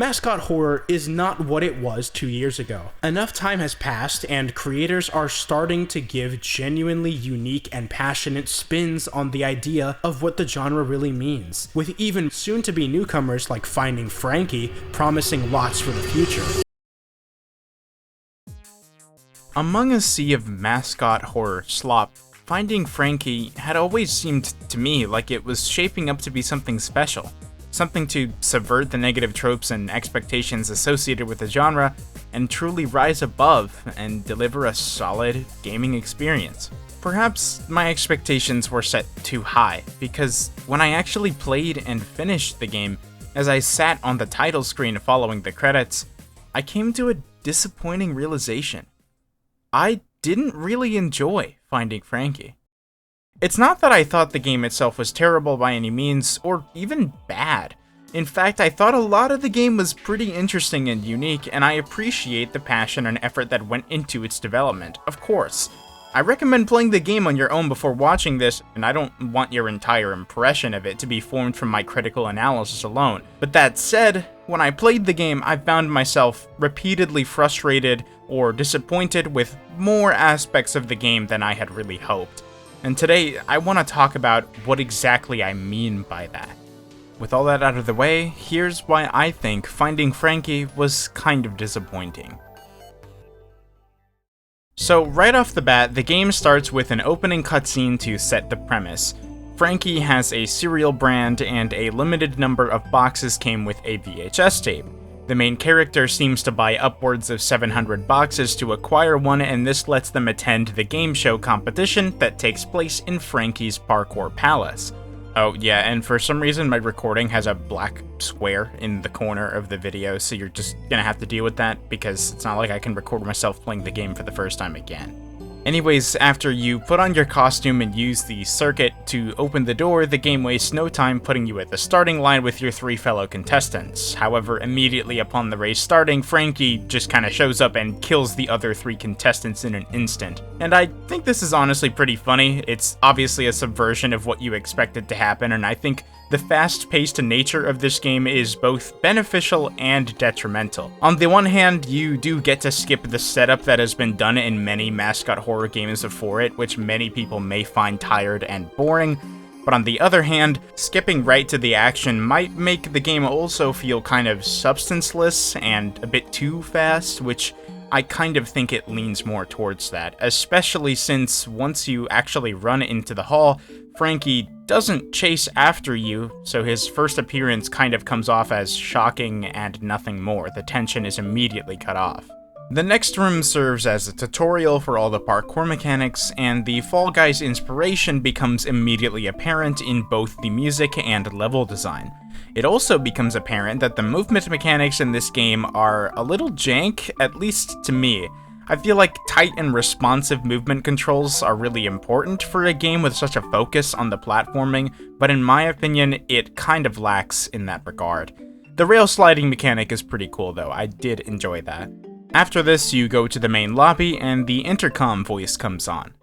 Mascot horror is not what it was 2 years ago. Enough time has passed, and creators are starting to give genuinely unique and passionate spins on the idea of what the genre really means, with even soon-to-be newcomers like Finding Frankie promising lots for the future. Among a sea of mascot horror slop, Finding Frankie had always seemed to me like it was shaping up to be something special. Something to subvert the negative tropes and expectations associated with the genre, and truly rise above and deliver a solid gaming experience. Perhaps my expectations were set too high, because when I actually played and finished the game, as I sat on the title screen following the credits, I came to a disappointing realization. I didn't really enjoy Finding Frankie. It's not that I thought the game itself was terrible by any means, or even bad. In fact, I thought a lot of the game was pretty interesting and unique, and I appreciate the passion and effort that went into its development, of course. I recommend playing the game on your own before watching this, and I don't want your entire impression of it to be formed from my critical analysis alone. But that said, when I played the game, I found myself repeatedly frustrated or disappointed with more aspects of the game than I had really hoped. And today, I want to talk about what exactly I mean by that. With all that out of the way, here's why I think Finding Frankie was kind of disappointing. So right off the bat, the game starts with an opening cutscene to set the premise. Frankie has a cereal brand, and a limited number of boxes came with a VHS tape. The main character seems to buy upwards of 700 boxes to acquire one, and this lets them attend the game show competition that takes place in Frankie's parkour palace. Oh yeah, and for some reason my recording has a black square in the corner of the video, so you're just gonna have to deal with that, because it's not like I can record myself playing the game for the first time again. Anyways, after you put on your costume and use the circuit to open the door, the game wastes no time putting you at the starting line with your 3 fellow contestants. However, immediately upon the race starting, Frankie just kinda shows up and kills the other 3 contestants in an instant. And I think this is honestly pretty funny. It's obviously a subversion of what you expected to happen, and I think the fast-paced nature of this game is both beneficial and detrimental. On the one hand, you do get to skip the setup that has been done in many mascot horror games before it, which many people may find tired and boring. But on the other hand, skipping right to the action might make the game also feel kind of substanceless and a bit too fast, which I kind of think it leans more towards that, especially since once you actually run into the hall, Frankie doesn't chase after you, so his first appearance kind of comes off as shocking and nothing more. The tension is immediately cut off. The next room serves as a tutorial for all the parkour mechanics, and the Fall Guys inspiration becomes immediately apparent in both the music and level design. It also becomes apparent that the movement mechanics in this game are a little jank, at least to me. I feel like tight and responsive movement controls are really important for a game with such a focus on the platforming, but in my opinion, it kind of lacks in that regard. The rail sliding mechanic is pretty cool though, I did enjoy that. After this, you go to the main lobby and the intercom voice comes on.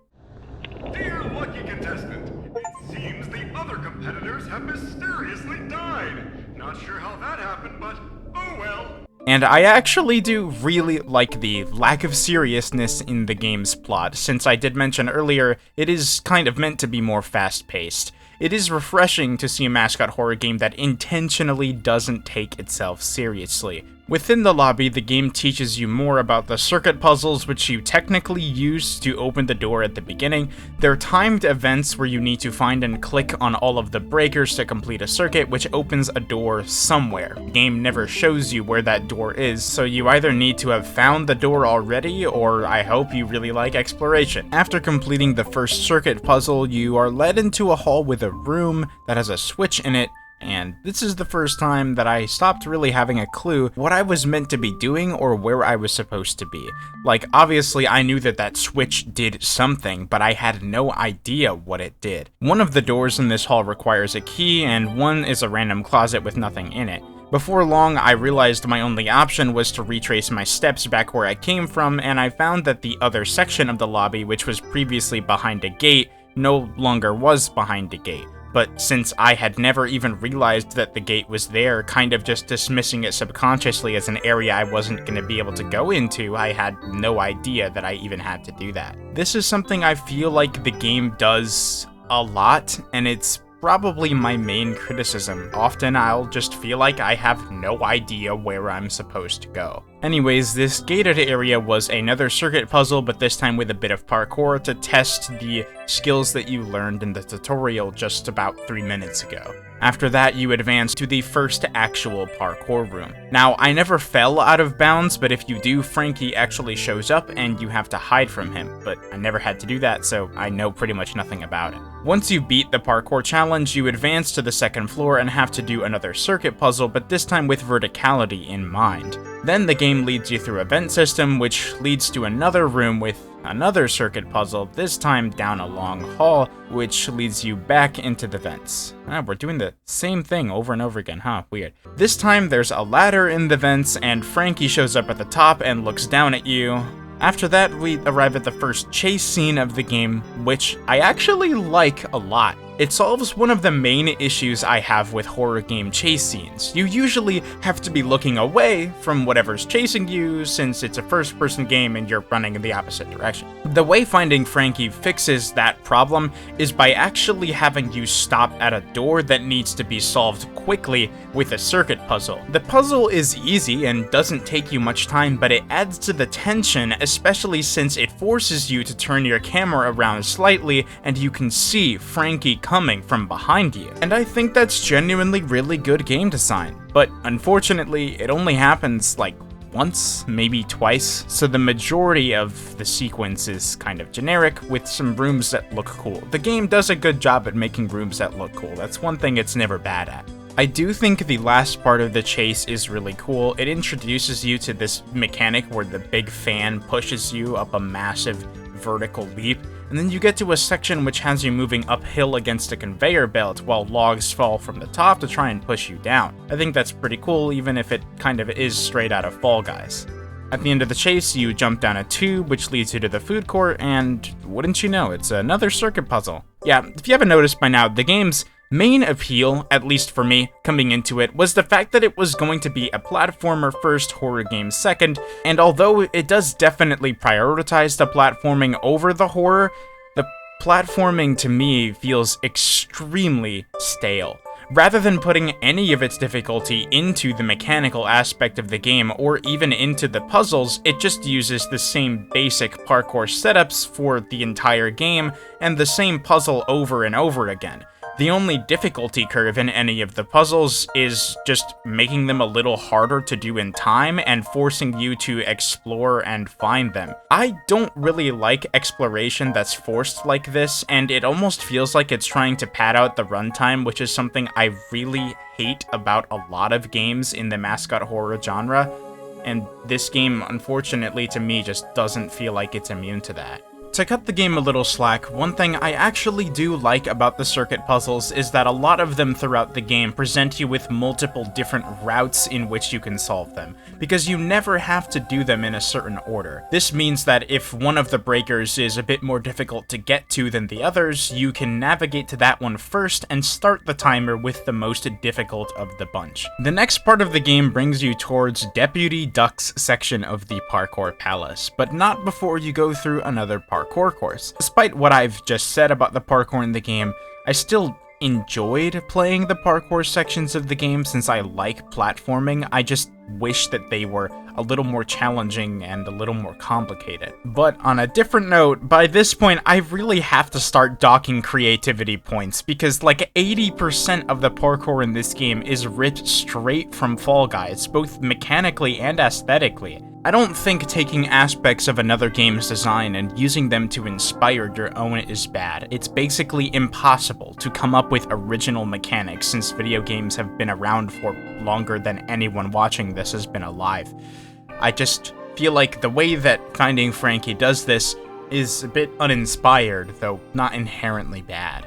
Dear lucky contestant, it seems the other competitors have mysteriously died. Not sure how that happened, but oh well. And I actually do really like the lack of seriousness in the game's plot. Since I did mention earlier, it is kind of meant to be more fast-paced. It is refreshing to see a mascot horror game that intentionally doesn't take itself seriously. Within the lobby, the game teaches you more about the circuit puzzles, which you technically use to open the door at the beginning. There are timed events where you need to find and click on all of the breakers to complete a circuit, which opens a door somewhere. The game never shows you where that door is, so you either need to have found the door already, or I hope you really like exploration. After completing the first circuit puzzle, you are led into a hall with a room that has a switch in it, and this is the first time that I stopped really having a clue what I was meant to be doing or where I was supposed to be. Like, obviously I knew that that switch did something, but I had no idea what it did. One of the doors in this hall requires a key, and one is a random closet with nothing in it. Before long, I realized my only option was to retrace my steps back where I came from, and I found that the other section of the lobby, which was previously behind a gate, no longer was behind a gate. but since I had never even realized that the gate was there, kind of just dismissing it subconsciously as an area I wasn't going to be able to go into, I had no idea that I even had to do that. This is something I feel like the game does a lot, and it's probably my main criticism. Often I'll just feel like I have no idea where I'm supposed to go. Anyways, this gated area was another circuit puzzle, but this time with a bit of parkour to test the skills that you learned in the tutorial just about 3 minutes ago. After that, you advance to the first actual parkour room. Now, I never fell out of bounds, but if you do, Frankie actually shows up and you have to hide from him, but I never had to do that, so I know pretty much nothing about it. Once you beat the parkour challenge, you advance to the second floor and have to do another circuit puzzle, but this time with verticality in mind. Then the game leads you through a vent system, which leads to another room with another circuit puzzle, this time down a long hall, which leads you back into the vents. We're doing the same thing over and over again, huh? Weird. This time there's a ladder in the vents, and Frankie shows up at the top and looks down at you. After that, we arrive at the first chase scene of the game, which I actually like a lot. It solves one of the main issues I have with horror game chase scenes. You usually have to be looking away from whatever's chasing you, since it's a first-person game and you're running in the opposite direction. The way Finding Frankie fixes that problem is by actually having you stop at a door that needs to be solved quickly with a circuit puzzle. The puzzle is easy and doesn't take you much time, but it adds to the tension, especially since it forces you to turn your camera around slightly and you can see Frankie coming from behind you. And I think that's genuinely really good game design. But unfortunately, it only happens like once, maybe twice, so the majority of the sequence is kind of generic with some rooms that look cool. The game does a good job at making rooms that look cool. That's one thing it's never bad at. I do think the last part of the chase is really cool. It introduces you to this mechanic where the big fan pushes you up a massive vertical leap, and then you get to a section which has you moving uphill against a conveyor belt while logs fall from the top to try and push you down. I think that's pretty cool, even if it kind of is straight out of Fall Guys. At the end of the chase, you jump down a tube, which leads you to the food court, and wouldn't you know, it's another circuit puzzle. Yeah, if you haven't noticed by now, the game's main appeal, at least for me, coming into it, was the fact that it was going to be a platformer first, horror game second, and although it does definitely prioritize the platforming over the horror, the platforming to me feels extremely stale. Rather than putting any of its difficulty into the mechanical aspect of the game or even into the puzzles, it just uses the same basic parkour setups for the entire game and the same puzzle over and over again. The only difficulty curve in any of the puzzles is just making them a little harder to do in time and forcing you to explore and find them. I don't really like exploration that's forced like this, and it almost feels like it's trying to pad out the runtime, which is something I really hate about a lot of games in the mascot horror genre, and this game, unfortunately to me, just doesn't feel like it's immune to that. To cut the game a little slack, one thing I actually do like about the circuit puzzles is that a lot of them throughout the game present you with multiple different routes in which you can solve them, because you never have to do them in a certain order. This means that if one of the breakers is a bit more difficult to get to than the others, you can navigate to that one first and start the timer with the most difficult of the bunch. The next part of the game brings you towards Deputy Duck's section of the Parkour Palace, but not before you go through another parkour course. Despite what I've just said about the parkour in the game, I still enjoyed playing the parkour sections of the game since I like platforming. I just wish that they were a little more challenging and a little more complicated. But on a different note, by this point I really have to start docking creativity points, because like 80% of the parkour in this game is ripped straight from Fall Guys, both mechanically and aesthetically. I don't think taking aspects of another game's design and using them to inspire your own is bad. It's basically impossible to come up with original mechanics since video games have been around for longer than anyone watching this has been alive. I just feel like the way that Finding Frankie does this is a bit uninspired, though not inherently bad.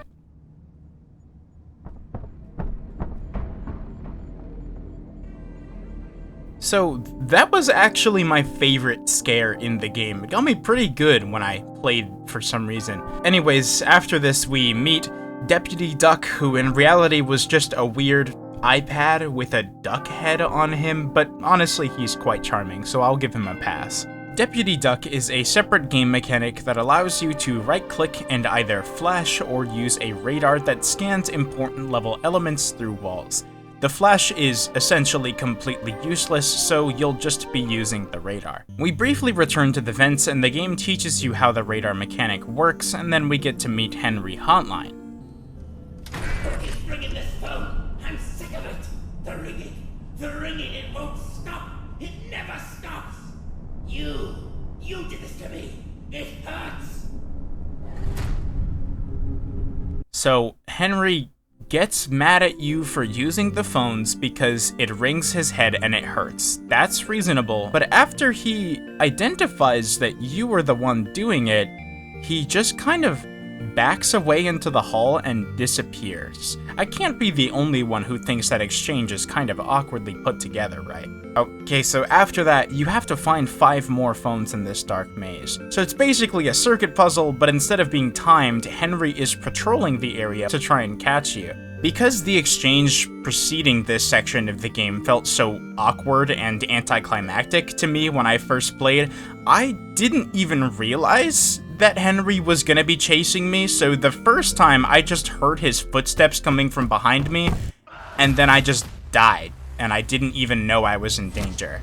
So that was actually my favorite scare in the game. It got me pretty good when I played for some reason. Anyways, after this we meet Deputy Duck, who in reality was just a weird iPad with a duck head on him, but honestly he's quite charming, so I'll give him a pass. Deputy Duck is a separate game mechanic that allows you to right-click and either flash or use a radar that scans important level elements through walls. The flash is essentially completely useless, so you'll just be using the radar. We briefly return to the vents and the game teaches you how the radar mechanic works, and then we get to meet Henry Hotline. He's ringing this phone. I'm sick of it. The ringing, it won't stop. It never stops. You did this to me. It hurts. So Henry gets mad at you for using the phones because it rings his head and it hurts. That's reasonable, but after he identifies that you were the one doing it, he just kind of backs away into the hall and disappears. I can't be the only one who thinks that exchange is kind of awkwardly put together, right? Okay, so after that, you have to find 5 more phones in this dark maze. So it's basically a circuit puzzle, but instead of being timed, Henry is patrolling the area to try and catch you. Because the exchange preceding this section of the game felt so awkward and anticlimactic to me when I first played, I didn't even realize that Henry was gonna be chasing me, so the first time I just heard his footsteps coming from behind me, and then I just died, and I didn't even know I was in danger.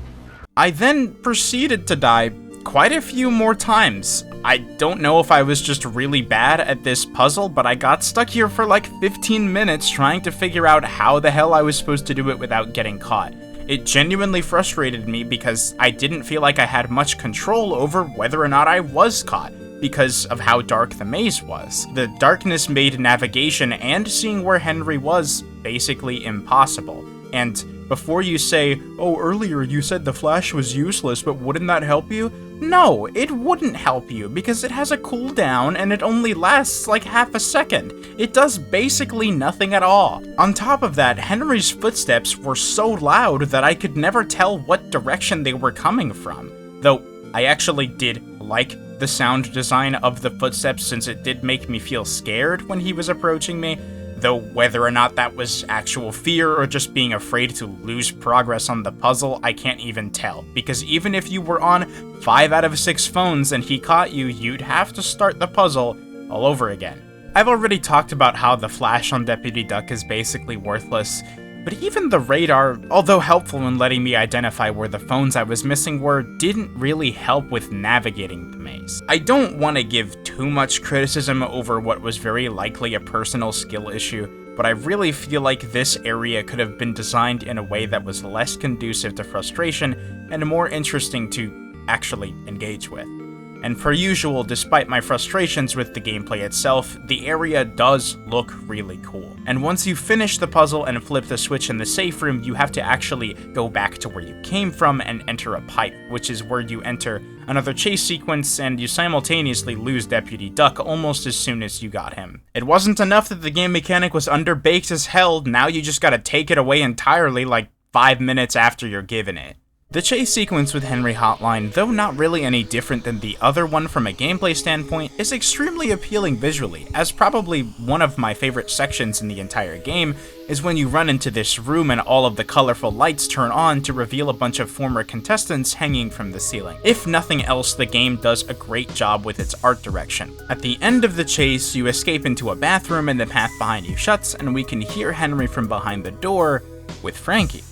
I then proceeded to die quite a few more times. I don't know if I was just really bad at this puzzle, but I got stuck here for like 15 minutes trying to figure out how the hell I was supposed to do it without getting caught. It genuinely frustrated me because I didn't feel like I had much control over whether or not I was caught, because of how dark the maze was. The darkness made navigation and seeing where Henry was basically impossible. And before you say, oh, earlier you said the flash was useless, but wouldn't that help you? No, it wouldn't help you, because it has a cooldown and it only lasts like half a second. It does basically nothing at all. On top of that, Henry's footsteps were so loud that I could never tell what direction they were coming from. Though, I actually did like the sound design of the footsteps since it did make me feel scared when he was approaching me, though whether or not that was actual fear or just being afraid to lose progress on the puzzle, I can't even tell, because even if you were on 5 out of 6 phones and he caught you, you'd have to start the puzzle all over again. I've already talked about how the flash on Deputy Duck is basically worthless, but even the radar, although helpful in letting me identify where the phones I was missing were, didn't really help with navigating the maze. I don't want to give too much criticism over what was very likely a personal skill issue, but I really feel like this area could have been designed in a way that was less conducive to frustration and more interesting to actually engage with. And per usual, despite my frustrations with the gameplay itself, the area does look really cool. And once you finish the puzzle and flip the switch in the safe room, you have to actually go back to where you came from and enter a pipe, which is where you enter another chase sequence and you simultaneously lose Deputy Duck almost as soon as you got him. It wasn't enough that the game mechanic was underbaked as hell, now you just gotta take it away entirely like 5 minutes after you're given it. The chase sequence with Henry Hotline, though not really any different than the other one from a gameplay standpoint, is extremely appealing visually, as probably one of my favorite sections in the entire game is when you run into this room and all of the colorful lights turn on to reveal a bunch of former contestants hanging from the ceiling. If nothing else, the game does a great job with its art direction. At the end of the chase, you escape into a bathroom and the path behind you shuts, and we can hear Henry from behind the door with Frankie.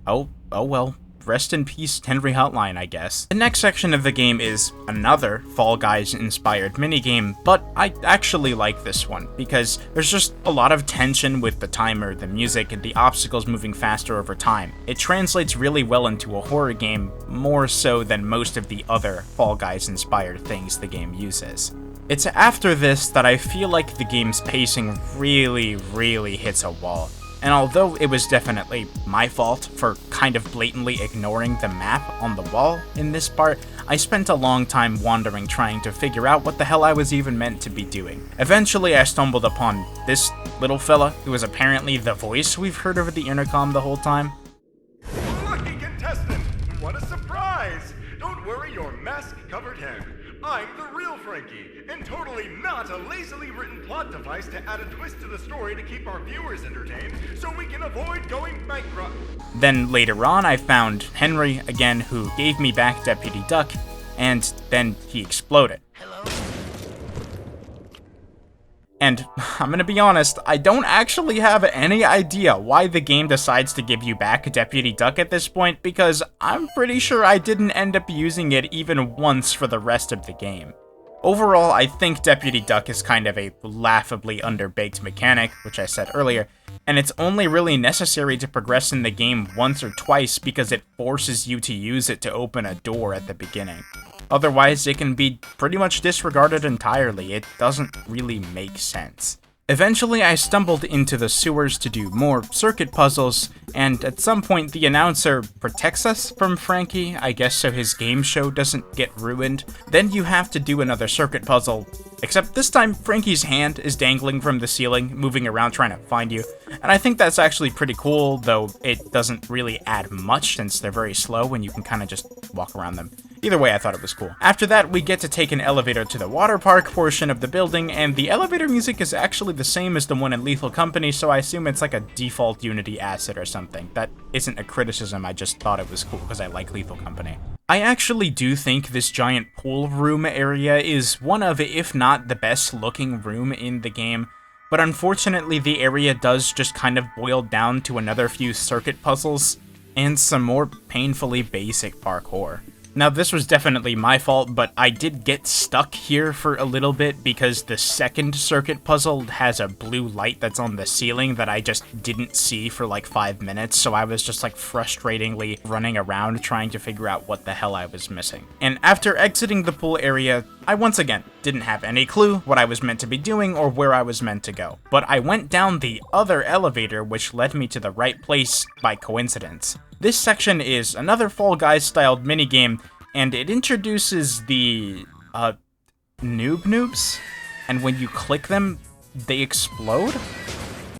Oh well, rest in peace, Henry Hotline, I guess. The next section of the game is another Fall Guys-inspired minigame, but I actually like this one, because there's just a lot of tension with the timer, the music, and the obstacles moving faster over time. It translates really well into a horror game, more so than most of the other Fall Guys-inspired things the game uses. It's after this that I feel like the game's pacing really hits a wall. And although it was definitely my fault for kind of blatantly ignoring the map on the wall in this part, I spent a long time wandering trying to figure out what the hell I was even meant to be doing. Eventually I stumbled upon this little fella who is apparently the voice we've heard over the intercom the whole time. Lucky contestant! What a surprise! covered hen. I'm the real Frankie, and totally not a lazily written plot device to add a twist to the story to keep our viewers entertained so we can avoid going bankrupt. Then later on, I found Henry again, who gave me back Deputy Duck, and then he exploded. And I'm gonna be honest, I don't actually have any idea why the game decides to give you back Deputy Duck at this point, because I'm pretty sure I didn't end up using it even once for the rest of the game. Overall, I think Deputy Duck is kind of a laughably underbaked mechanic, which I said earlier, and it's only really necessary to progress in the game once or twice because it forces you to use it to open a door at the beginning. Otherwise, it can be pretty much disregarded entirely. It doesn't really make sense. Eventually, I stumbled into the sewers to do more circuit puzzles, and at some point the announcer protects us from Frankie, I guess so his game show doesn't get ruined. Then you have to do another circuit puzzle, except this time Frankie's hand is dangling from the ceiling, moving around trying to find you. And I think that's actually pretty cool, though it doesn't really add much since they're very slow and you can kind of just walk around them. Either way, I thought it was cool. After that, we get to take an elevator to the water park portion of the building, and the elevator music is actually the same as the one in Lethal Company, so I assume it's like a default Unity asset or something. That isn't a criticism, I just thought it was cool because I like Lethal Company. I actually do think this giant pool room area is one of, if not the best looking room in the game, but unfortunately the area does just kind of boil down to another few circuit puzzles and some more painfully basic parkour. Now, this was definitely my fault, but I did get stuck here for a little bit because the second circuit puzzle has a blue light that's on the ceiling that I just didn't see for like 5 minutes, so I was just like frustratingly running around trying to figure out what the hell I was missing. And after exiting the pool area, I once again didn't have any clue what I was meant to be doing or where I was meant to go, but I went down the other elevator which led me to the right place by coincidence. This section is another Fall Guys styled minigame, and it introduces the, Noobs, and when you click them, they explode?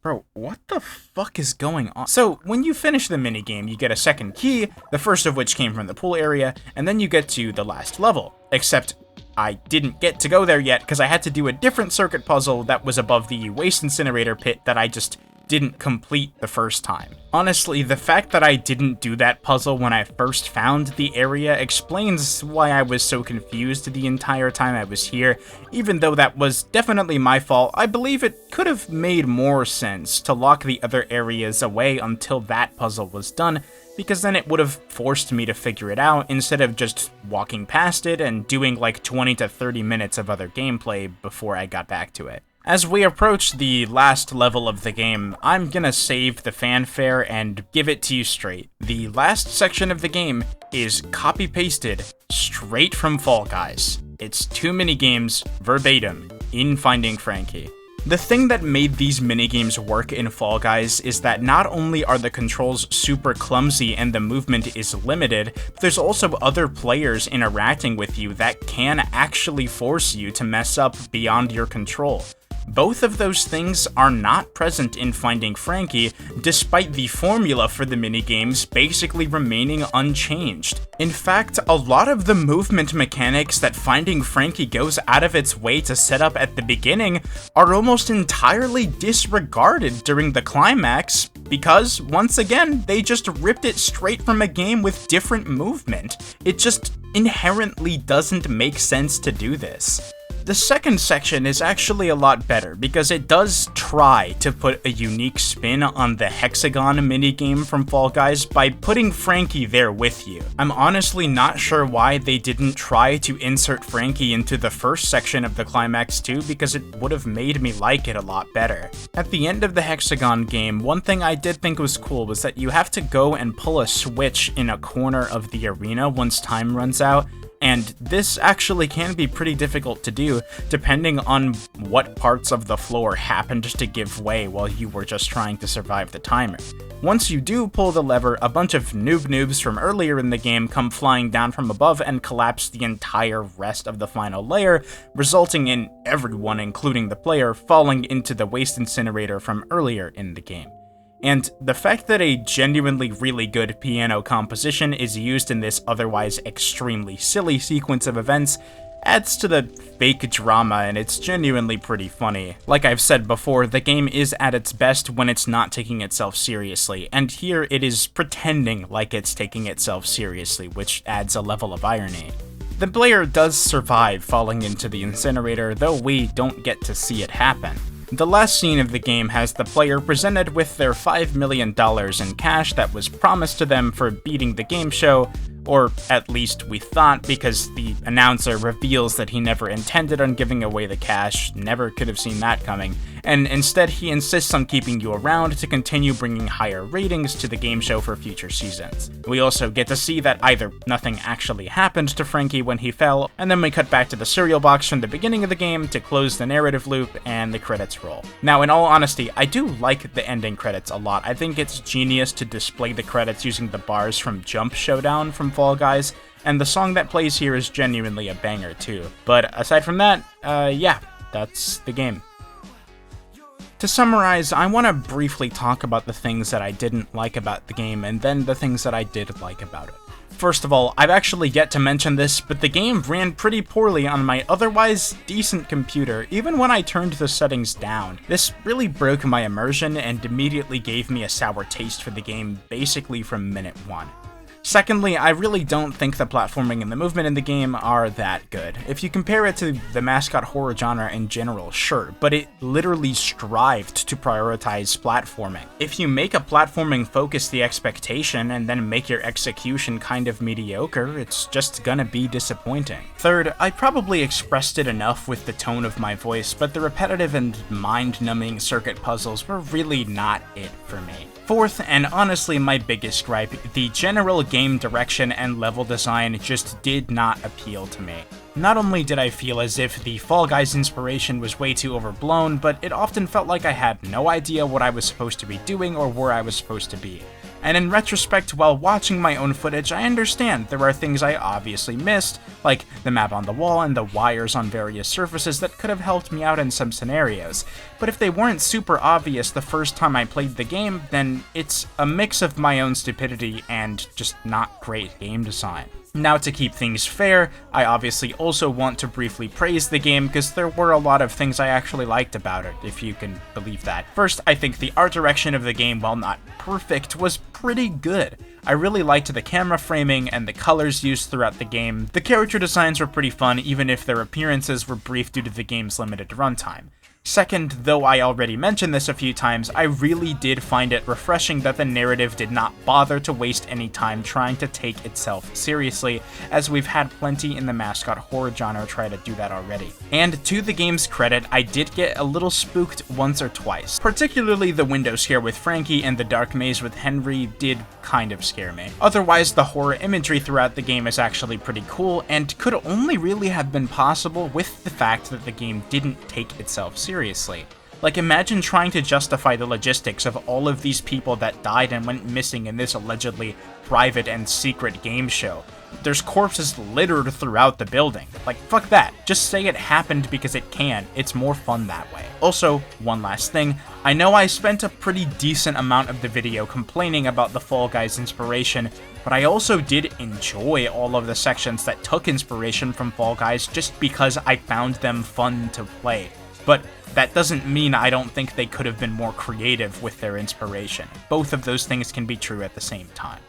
Bro, what the fuck is going on? So, when you finish the minigame, you get a second key, the first of which came from the pool area, and then you get to the last level, except I didn't get to go there yet because I had to do a different circuit puzzle that was above the waste incinerator pit that I just didn't complete the first time. Honestly, the fact that I didn't do that puzzle when I first found the area explains why I was so confused the entire time I was here. Even though that was definitely my fault, I believe it could have made more sense to lock the other areas away until that puzzle was done, because then it would have forced me to figure it out instead of just walking past it and doing like 20 to 30 minutes of other gameplay before I got back to it. As we approach the last level of the game, I'm gonna save the fanfare and give it to you straight. The last section of the game is copy-pasted straight from Fall Guys. It's 2 minigames verbatim in Finding Frankie. The thing that made these minigames work in Fall Guys is that not only are the controls super clumsy and the movement is limited, but there's also other players interacting with you that can actually force you to mess up beyond your control. Both of those things are not present in Finding Frankie, despite the formula for the minigames basically remaining unchanged. In fact, a lot of the movement mechanics that Finding Frankie goes out of its way to set up at the beginning are almost entirely disregarded during the climax, because, once again, they just ripped it straight from a game with different movement. It just inherently doesn't make sense to do this. The second section is actually a lot better because it does try to put a unique spin on the hexagon minigame from Fall Guys by putting Frankie there with you. I'm honestly not sure why they didn't try to insert Frankie into the first section of the climax too, because it would have made me like it a lot better. At the end of the hexagon game, one thing I did think was cool was that you have to go and pull a switch in a corner of the arena once time runs out. And this actually can be pretty difficult to do, depending on what parts of the floor happened to give way while you were just trying to survive the timer. Once you do pull the lever, a bunch of noobs from earlier in the game come flying down from above and collapse the entire rest of the final layer, resulting in everyone, including the player, falling into the waste incinerator from earlier in the game. And the fact that a genuinely really good piano composition is used in this otherwise extremely silly sequence of events adds to the fake drama, and it's genuinely pretty funny. Like I've said before, the game is at its best when it's not taking itself seriously, and here it is pretending like it's taking itself seriously, which adds a level of irony. The player does survive falling into the incinerator, though we don't get to see it happen. The last scene of the game has the player presented with their $5 million in cash that was promised to them for beating the game show, or at least we thought, because the announcer reveals that he never intended on giving away the cash, never could have seen that coming, and instead he insists on keeping you around to continue bringing higher ratings to the game show for future seasons. We also get to see that either nothing actually happened to Frankie when he fell, and then we cut back to the cereal box from the beginning of the game to close the narrative loop and the credits roll. Now, in all honesty, I do like the ending credits a lot. I think it's genius to display the credits using the bars from Jump Showdown from Fall Guys, and the song that plays here is genuinely a banger too. But aside from that, yeah, that's the game. To summarize, I want to briefly talk about the things that I didn't like about the game, and then the things that I did like about it. First of all, I've actually yet to mention this, but the game ran pretty poorly on my otherwise decent computer, even when I turned the settings down. This really broke my immersion and immediately gave me a sour taste for the game basically from minute one. Secondly, I really don't think the platforming and the movement in the game are that good. If you compare it to the mascot horror genre in general, sure, but it literally strived to prioritize platforming. If you make a platforming focus the expectation and then make your execution kind of mediocre, it's just gonna be disappointing. Third, I probably expressed it enough with the tone of my voice, but the repetitive and mind-numbing circuit puzzles were really not it for me. Fourth, and honestly my biggest gripe, the general game direction and level design just did not appeal to me. Not only did I feel as if the Fall Guys inspiration was way too overblown, but it often felt like I had no idea what I was supposed to be doing or where I was supposed to be. And in retrospect, while watching my own footage, I understand there are things I obviously missed, like the map on the wall and the wires on various surfaces that could have helped me out in some scenarios. But if they weren't super obvious the first time I played the game, then it's a mix of my own stupidity and just not great game design. Now, to keep things fair, I obviously also want to briefly praise the game because there were a lot of things I actually liked about it, if you can believe that. First, I think the art direction of the game, while not perfect, was pretty good. I really liked the camera framing and the colors used throughout the game. The character designs were pretty fun, even if their appearances were brief due to the game's limited runtime. Second, though I already mentioned this a few times, I really did find it refreshing that the narrative did not bother to waste any time trying to take itself seriously, as we've had plenty in the mascot horror genre try to do that already. And to the game's credit, I did get a little spooked once or twice. Particularly the window scare with Frankie and the dark maze with Henry did kind of scare me. Otherwise, the horror imagery throughout the game is actually pretty cool, and could only really have been possible with the fact that the game didn't take itself seriously. Like, imagine trying to justify the logistics of all of these people that died and went missing in this allegedly private and secret game show. There's corpses littered throughout the building. Like, fuck that. Just say it happened because it can. It's more fun that way. Also, one last thing. I know I spent a pretty decent amount of the video complaining about the Fall Guys inspiration, but I also did enjoy all of the sections that took inspiration from Fall Guys just because I found them fun to play. But that doesn't mean I don't think they could have been more creative with their inspiration. Both of those things can be true at the same time.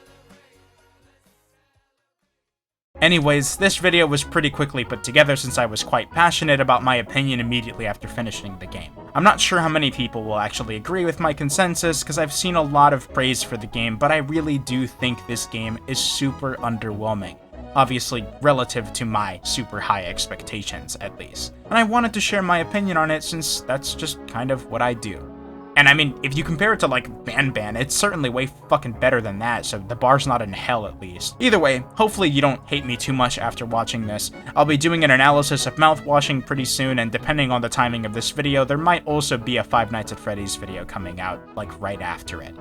Anyways, this video was pretty quickly put together since I was quite passionate about my opinion immediately after finishing the game. I'm not sure how many people will actually agree with my consensus, because I've seen a lot of praise for the game, but I really do think this game is super underwhelming. Obviously, relative to my super high expectations, at least. And I wanted to share my opinion on it since that's just kind of what I do. And I mean, if you compare it to like Ban, it's certainly way fucking better than that, so the bar's not in hell at least. Either way, hopefully you don't hate me too much after watching this. I'll be doing an analysis of mouthwashing pretty soon, and depending on the timing of this video, there might also be a Five Nights at Freddy's video coming out, like right after it.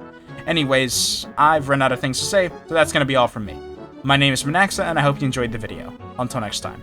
Anyways, I've run out of things to say, so that's gonna be all from me. My name is Manaxa, and I hope you enjoyed the video. Until next time.